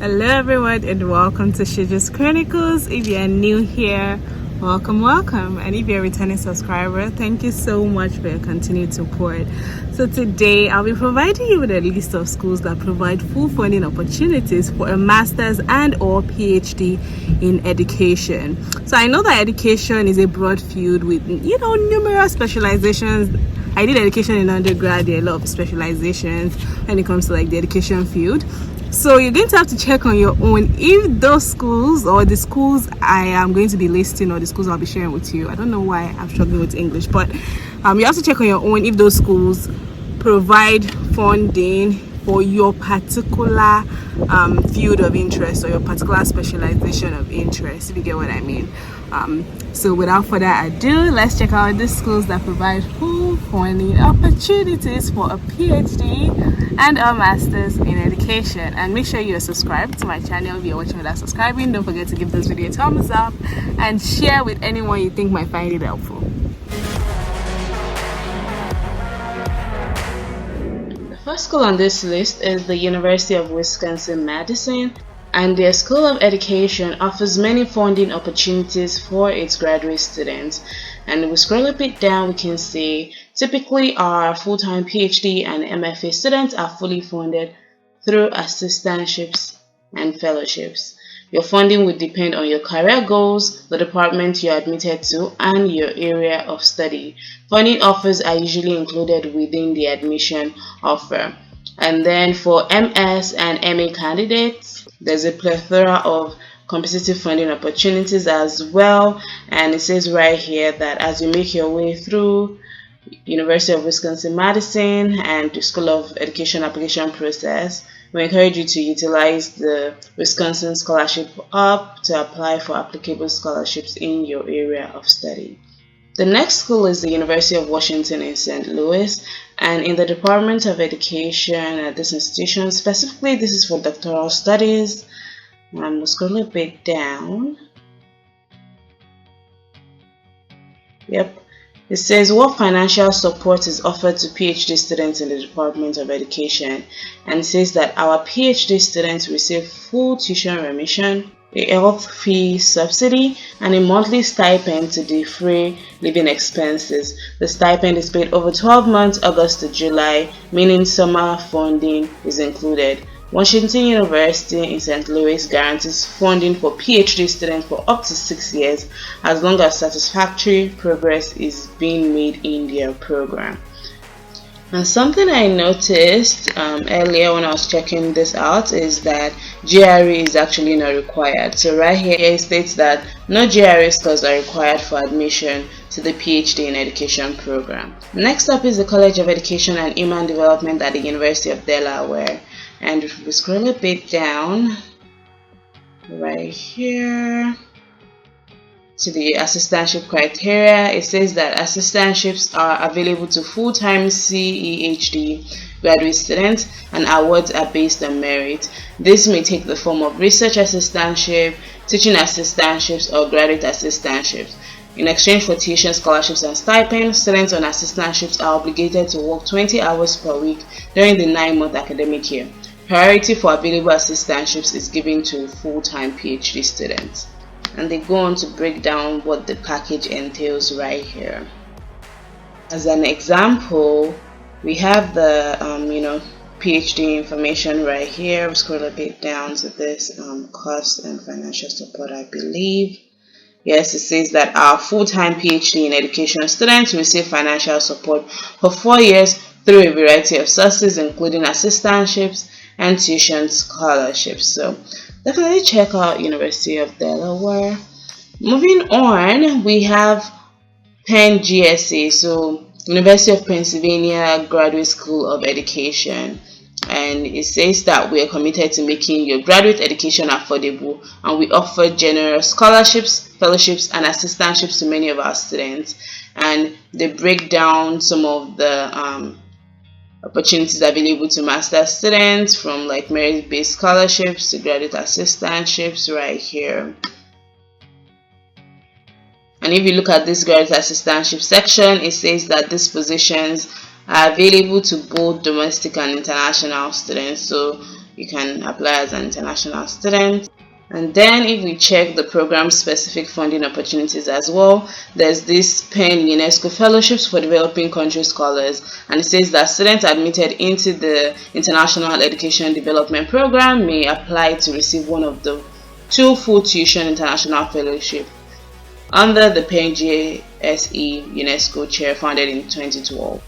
Hello everyone and welcome to Shiju's Chronicles. If you are new here, welcome. And if you're a returning subscriber, thank you so much for your continued support. So today I'll be providing you with a list of schools that provide full funding opportunities for a master's and or PhD in education. So I know that education is a broad field with numerous specializations. I did education in undergrad. There are a lot of specializations when it comes to the education field. So you're going to have to check on your own if those schools or the schools I am going to be listing or the schools I'll be sharing with you. I don't know why I'm struggling with English, but you have to check on your own if those schools provide funding for your particular field of interest or your particular specialization of interest, if you get what I mean. So without further ado, let's check out the schools that provide full funding opportunities for a PhD and a master's in education. And make sure you're subscribed to my channel. If you're watching without subscribing, don't forget to give this video a thumbs up and share with anyone you think might find it helpful. The first school on this list is the University of Wisconsin-Madison, and their School of Education offers many funding opportunities for its graduate students. And if we scroll a bit down, we can see typically our full-time PhD and MFA students are fully funded through assistantships and fellowships. Your funding would depend on your career goals, the department you're admitted to, and your area of study. Funding offers are usually included within the admission offer. And then for MS and MA candidates, there's a plethora of competitive funding opportunities as well. And it says right here that as you make your way through University of Wisconsin-Madison and the School of Education application process, we encourage you to utilize the Wisconsin Scholarship Hub to apply for applicable scholarships in your area of study. The next school is the University of Washington in St. Louis, and in the Department of Education at this institution, specifically this is for doctoral studies. We'll scroll a bit down. Yep. It says what financial support is offered to PhD students in the Department of Education, and it says that our PhD students receive full tuition remission, a health fee subsidy, and a monthly stipend to defray living expenses. The stipend is paid over 12 months, August to July, meaning summer funding is included. Washington University in St. Louis guarantees funding for PhD students for up to 6 years as long as satisfactory progress is being made in their program. And something I noticed earlier when I was checking this out is that GRE is actually not required. So right here it states that no GRE scores are required for admission to the PhD in Education program. Next up is the College of Education and Human Development at the University of Delaware. And if we scroll a bit down, right here, to the assistantship criteria, it says that assistantships are available to full-time CEHD graduate students, and awards are based on merit. This may take the form of research assistantship, teaching assistantships, or graduate assistantships. In exchange for tuition scholarships and stipends, students on assistantships are obligated to work 20 hours per week during the 9-month academic year. Priority for available assistantships is given to full-time PhD students. And they go on to break down what the package entails right here. As an example, we have the PhD information right here. We scroll a bit down to this cost and financial support, I believe. Yes, it says that our full-time PhD in education students receive financial support for 4 years through a variety of sources, including assistantships and tuition scholarships. So definitely check out University of Delaware. Moving on, we have Penn GSA, so University of Pennsylvania Graduate School of Education. And it says that we are committed to making your graduate education affordable, and we offer generous scholarships, fellowships, and assistantships to many of our students. And they break down some of the opportunities available to master students, from like merit-based scholarships to graduate assistantships right here. And if you look at this graduate assistantship section, it says that these positions are available to both domestic and international students. So you can apply as an international student. And then if we check the program specific funding opportunities as well, there's this PEN UNESCO Fellowships for Developing Country Scholars, and it says that students admitted into the International Education Development Program may apply to receive one of the 2 full tuition international fellowships under the PEN GSE UNESCO chair founded in 2012.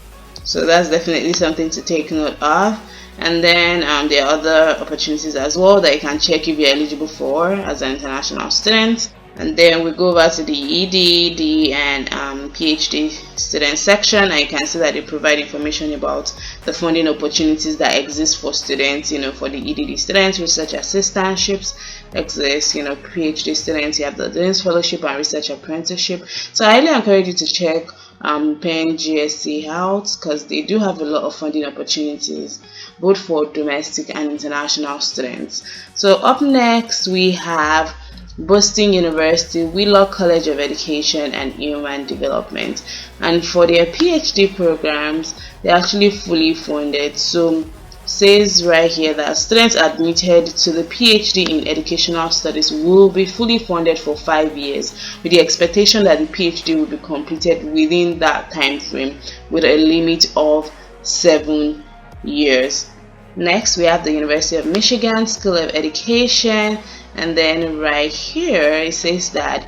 So that's definitely something to take note of. And then there are other opportunities as well that you can check if you're eligible for as an international student. And then we go over to the ED and PhD student section, and you can see that they provide information about the funding opportunities that exist for students. For the ED students, research assistantships exist. PhD students, you have the Dean's Fellowship and Research Apprenticeship. So I highly encourage you to check PEN GSE out, because they do have a lot of funding opportunities both for domestic and international students. So up next we have Boston University Wheelock College of Education and Human Development, and for their PhD programs they're actually fully funded. So says right here that students admitted to the PhD in Educational Studies will be fully funded for 5 years, with the expectation that the PhD will be completed within that time frame with a limit of 7 years. Next we have the University of Michigan School of Education, and then right here it says that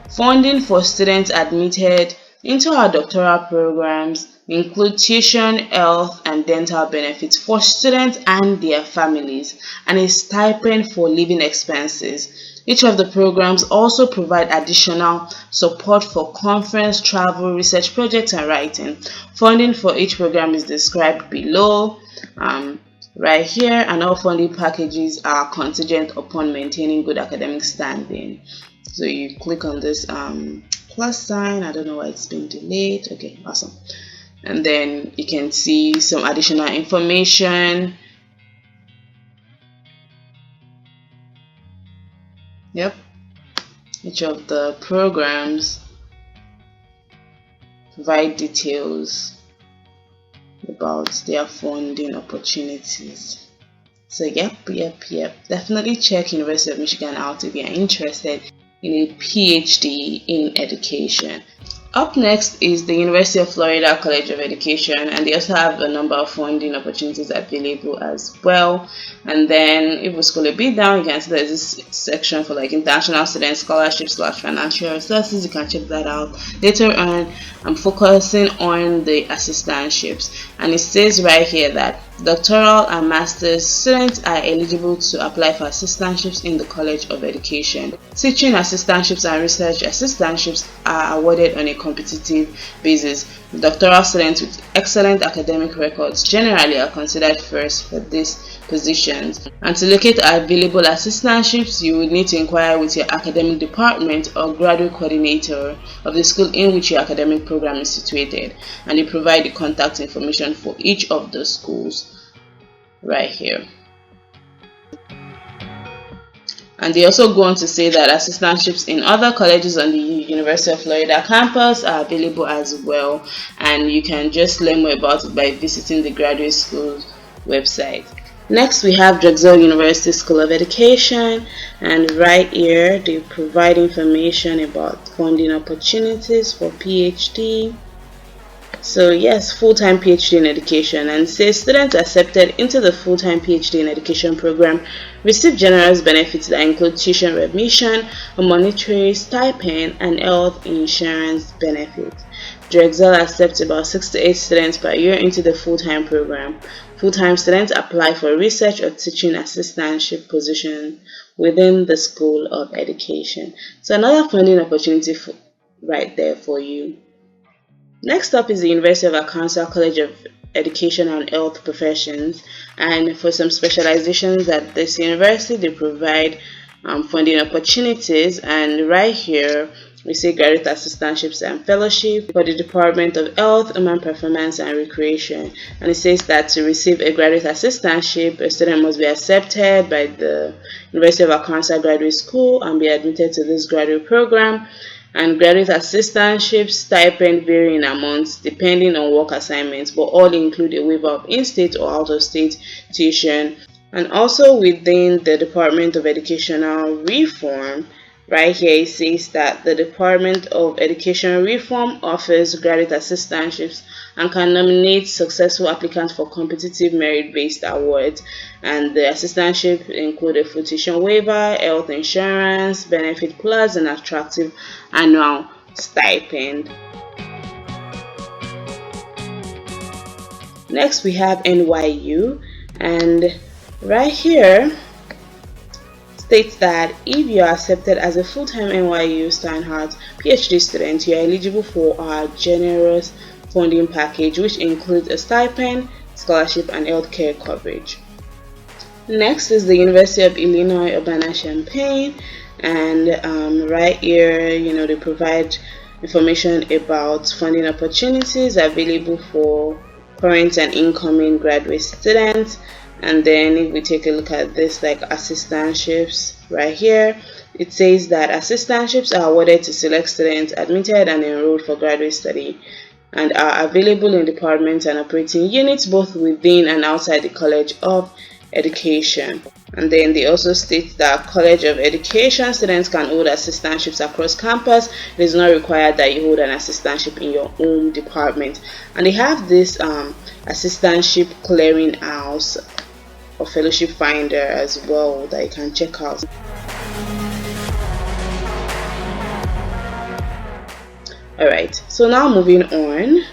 funding for students admitted into our doctoral programs include tuition, health, and dental benefits for students and their families, and a stipend for living expenses. Each of the programs also provide additional support for conference, travel, research projects, and writing. Funding for each program is described below right here, and all funding packages are contingent upon maintaining good academic standing. So you click on this plus sign. I don't know why it's been delayed. Okay, awesome. And then you can see some additional information. Yep, each of the programs provide details about their funding opportunities. So yep, definitely check University of Michigan out if you are interested in a PhD in education. Up next is the University of Florida College of Education, and they also have a number of funding opportunities available as well. And then if we scroll a bit down, you can see there's this section for like international student scholarships / financial resources. You can check that out. Later on, I'm focusing on the assistantships, and it says right here that doctoral and master's students are eligible to apply for assistantships in the College of Education. Teaching assistantships and research assistantships are awarded on a competitive basis. Doctoral students with excellent academic records generally are considered first for these positions. And to locate available assistantships, you will need to inquire with your academic department or graduate coordinator of the school in which your academic program is situated, and they provide the contact information for each of the schools right here. And they also go on to say that assistantships in other colleges on the University of Florida campus are available as well, and you can just learn more about it by visiting the graduate school website. Next we have Drexel University School of Education, and right here they provide information about funding opportunities for PhD. So yes, full-time PhD in education, and says students accepted into the full-time PhD in education program receive generous benefits that include tuition remission, a monetary stipend, and health insurance benefits. Drexel accepts about 6 to 8 students per year into the full-time program. Full-time students apply for research or teaching assistantship position within the School of Education. So another funding opportunity right there for you. Next up is the University of Arkansas College of Education and Health Professions, and for some specializations at this university they provide funding opportunities, and right here we see graduate assistantships and fellowship for the Department of Health, Human Performance and Recreation, and it says that to receive a graduate assistantship, a student must be accepted by the University of Arkansas Graduate School and be admitted to this graduate program. And graduate assistantships stipend vary in amounts depending on work assignments, but all include a waiver of in-state or out-of-state tuition And also within the Department of Educational Reform, right here it says that the Department of Education Reform offers graduate assistantships and can nominate successful applicants for competitive merit-based awards. And the assistantship include a full tuition waiver, health insurance, benefit plus, and attractive annual stipend. Next we have NYU, and right here states that if you are accepted as a full-time NYU Steinhardt PhD student, you are eligible for our generous funding package, which includes a stipend, scholarship, and healthcare coverage. Next is the University of Illinois Urbana-Champaign, and right here, they provide information about funding opportunities available for current and incoming graduate students. And then if we take a look at this, like assistantships right here, it says that assistantships are awarded to select students admitted and enrolled for graduate study and are available in departments and operating units both within and outside the College of Education. And then they also state that College of Education students can hold assistantships across campus. It is not required that you hold an assistantship in your own department. And they have this assistantship clearinghouse or fellowship finder as well that you can check out. Alright, so now moving on,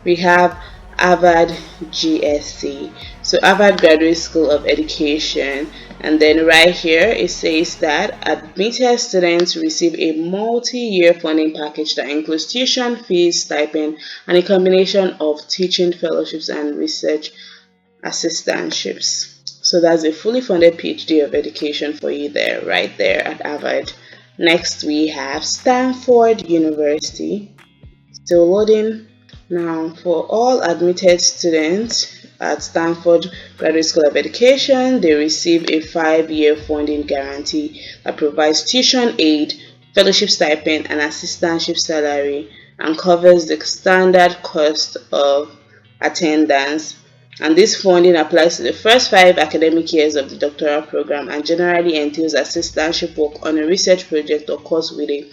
we have Harvard GSC, so Harvard Graduate School of Education. And then right here it says that admitted students receive a multi-year funding package that includes tuition fees, stipend, and a combination of teaching fellowships and research assistantships. So that's a fully funded PhD of education for you there, right there at Harvard. Next we have Stanford University. Still loading. Now, for all admitted students at Stanford Graduate School of Education, they receive a 5-year funding guarantee that provides tuition aid, fellowship stipend, and assistantship salary, and covers the standard cost of attendance. And this funding applies to the first 5 academic years of the doctoral program and generally entails assistantship work on a research project or course with a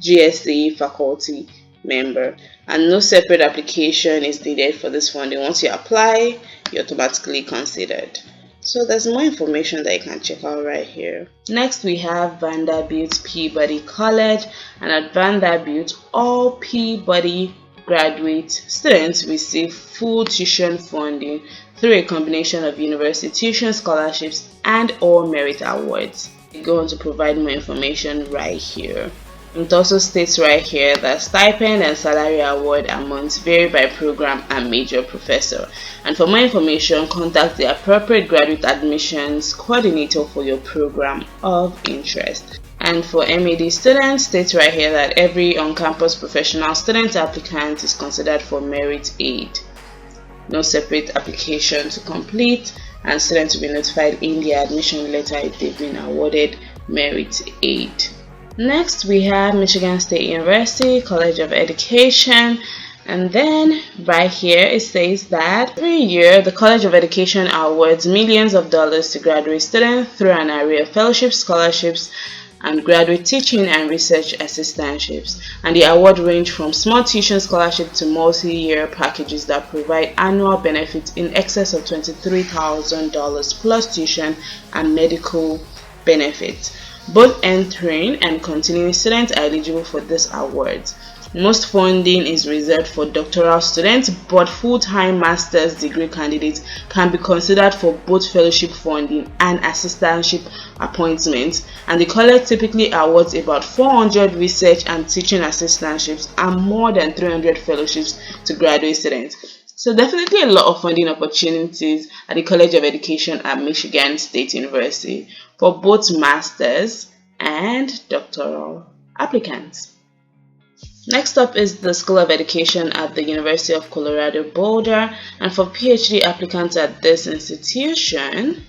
GSC faculty member. And no separate application is needed for this funding. Once you apply, you're automatically considered. So there's more information that you can check out right here. Next we have Vanderbilt Peabody College, and at Vanderbilt all Peabody graduate students receive full tuition funding through a combination of university tuition scholarships and or merit awards. We go on to provide more information right here. It also states right here that stipend and salary award amounts vary by program and major professor. And for more information, contact the appropriate graduate admissions coordinator for your program of interest. And for MAD students, states right here that every on-campus professional student applicant is considered for merit aid. No separate application to complete, and students will be notified in their admission letter if they've been awarded merit aid. Next we have Michigan State University College of Education, and then right here it says that every year the College of Education awards millions of dollars to graduate students through an array of fellowships, scholarships, and graduate teaching and research assistantships. And the award range from small tuition scholarship to multi-year packages that provide annual benefits in excess of $23,000 plus tuition and medical benefits. Both entering and continuing students are eligible for this award. Most funding is reserved for doctoral students, but full-time master's degree candidates can be considered for both fellowship funding and assistantship appointments. And the college typically awards about 400 research and teaching assistantships and more than 300 fellowships to graduate students. So definitely a lot of funding opportunities at the College of Education at Michigan State University for both masters and doctoral applicants. Next up is the School of Education at the University of Colorado Boulder, and for PhD applicants at this institution,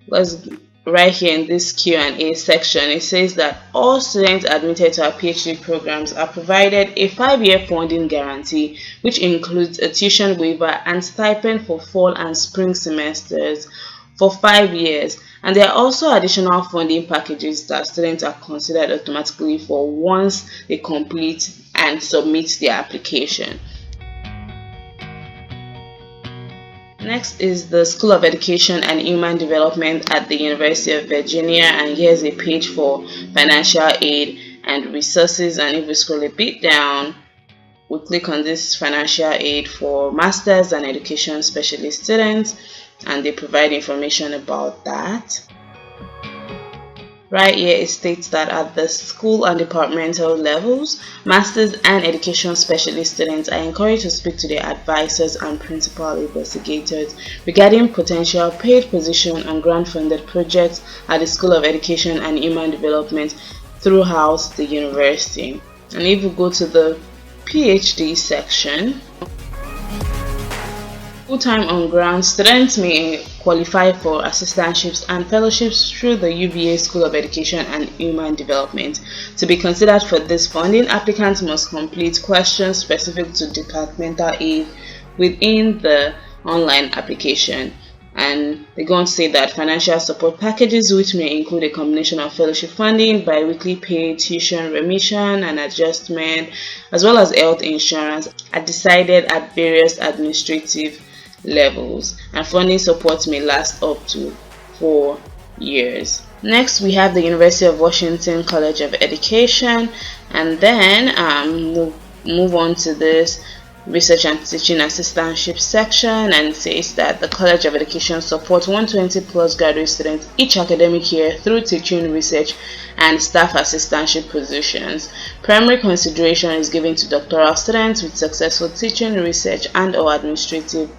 let's right here in this Q&A section, it says that all students admitted to our PhD programs are provided a 5-year funding guarantee, which includes a tuition waiver and stipend for fall and spring semesters for 5 years. And there are also additional funding packages that students are considered automatically for once they complete and submit their application. Next is the School of Education and Human Development at the University of Virginia, and here's a page for financial aid and resources. And if we scroll a bit down, we click on this financial aid for Masters and Education Specialist students, and they provide information about that. Right here it states that at the school and departmental levels, Masters and Education Specialist students are encouraged to speak to their advisors and principal investigators regarding potential paid position and grant-funded projects at the School of Education and Human Development throughout the university. And if we go to the PhD section, full-time on-ground students may qualify for assistantships and fellowships through the UVA School of Education and Human Development. To be considered for this funding, applicants must complete questions specific to departmental aid within the online application. And they go on to say that financial support packages, which may include a combination of fellowship funding, bi-weekly pay, tuition remission and adjustment, as well as health insurance, are decided at various administrative levels, and funding support may last up to 4 years. Next, we have the University of Washington College of Education, and then move on to this Research and Teaching Assistantship section, and it says that the College of Education supports 120 plus graduate students each academic year through teaching, research, and staff assistantship positions. Primary consideration is given to doctoral students with successful teaching, research, and/or administrative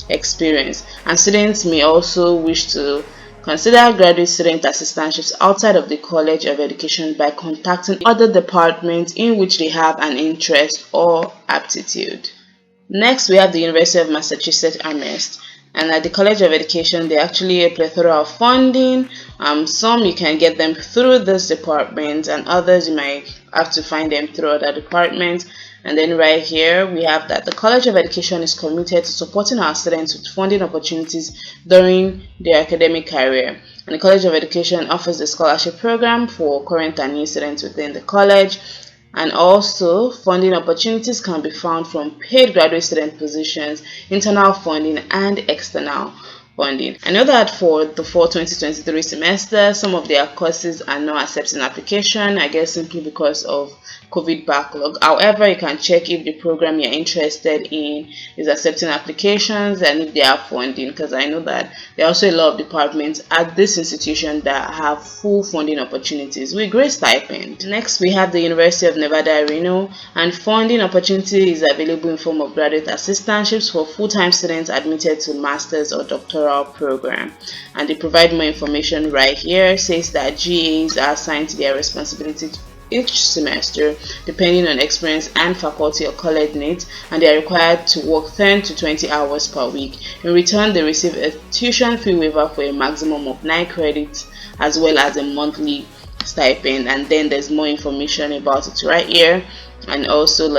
experience, and students may also wish to consider graduate student assistantships outside of the College of Education by contacting other departments in which they have an interest or aptitude. Next, we have the University of Massachusetts Armist, and at the College of Education there are actually a plethora of funding. Some you can get them through this department, and others you might have to find them through other departments. And then right here we have that the College of Education is committed to supporting our students with funding opportunities during their academic career. And the College of Education offers a scholarship program for current and new students within the college. And also funding opportunities can be found from paid graduate student positions, internal funding, and external funding. I know that for the fall 2023 semester, some of their courses are not accepting application, I guess simply because of COVID backlog. However, you can check if the program you're interested in is accepting applications and if they have funding, because I know that there are also a lot of departments at this institution that have full funding opportunities with great stipend. Next, we have the University of Nevada, Reno, and funding opportunity is available in form of graduate assistantships for full-time students admitted to master's or doctoral program. And they provide more information right here. It says that GAs are assigned to their responsibility each semester depending on experience and faculty or college needs, and they are required to work 10 to 20 hours per week. In return, they receive a tuition fee waiver for a maximum of 9 credits as well as a monthly stipend. And then there's more information about it right here, and also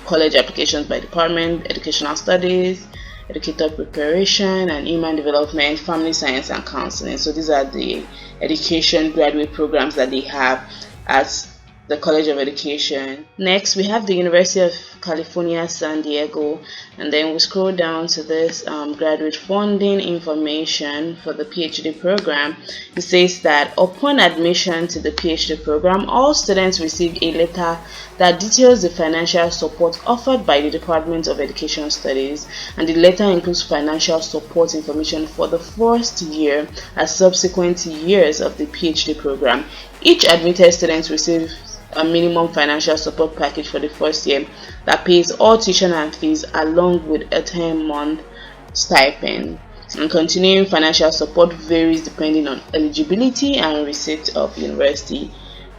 college applications by department, educational studies, educator preparation, and human development, family science, and counseling. So these are the education graduate programs that they have at the College of Education. Next, we have the University of California, San Diego, and then we scroll down to this graduate funding information for the PhD program. It says that upon admission to the PhD program, all students receive a letter that details the financial support offered by the Department of Education Studies, and the letter includes financial support information for the first year and subsequent years of the PhD program. Each admitted student receives a minimum financial support package for the first year that pays all tuition and fees along with a 10-month stipend. And continuing financial support varies depending on eligibility and receipt of university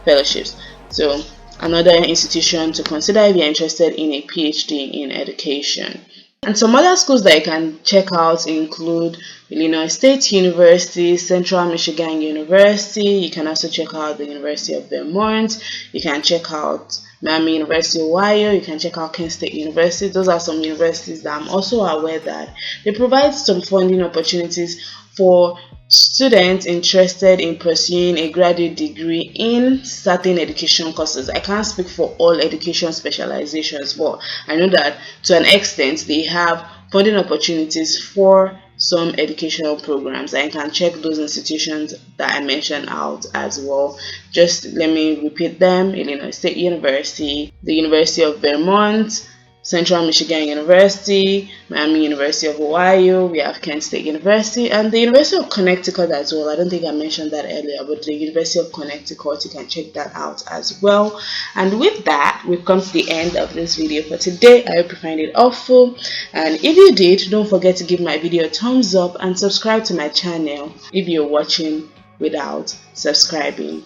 fellowships. So another institution to consider if you're interested in a PhD in education. And some other schools that you can check out include Illinois State University, Central Michigan University. You can also check out the University of Vermont. You can check out Miami University of Ohio. You can check out Kent State University. Those are some universities that I'm also aware that they provide some funding opportunities for students interested in pursuing a graduate degree in certain education courses. I can't speak for all education specializations, but I know that to an extent they have funding opportunities for some educational programs, and you can check those institutions that I mentioned out as well. Just let me repeat them: Illinois State University, the University of Vermont, Central Michigan University, Miami University of Ohio, we have Kent State University, and the University of Connecticut as well. I don't think I mentioned that earlier, but the University of Connecticut, you can check that out as well. And with that, we've come to the end of this video for today. I hope you find it helpful, and if you did, don't forget to give my video a thumbs up and subscribe to my channel if you're watching without subscribing.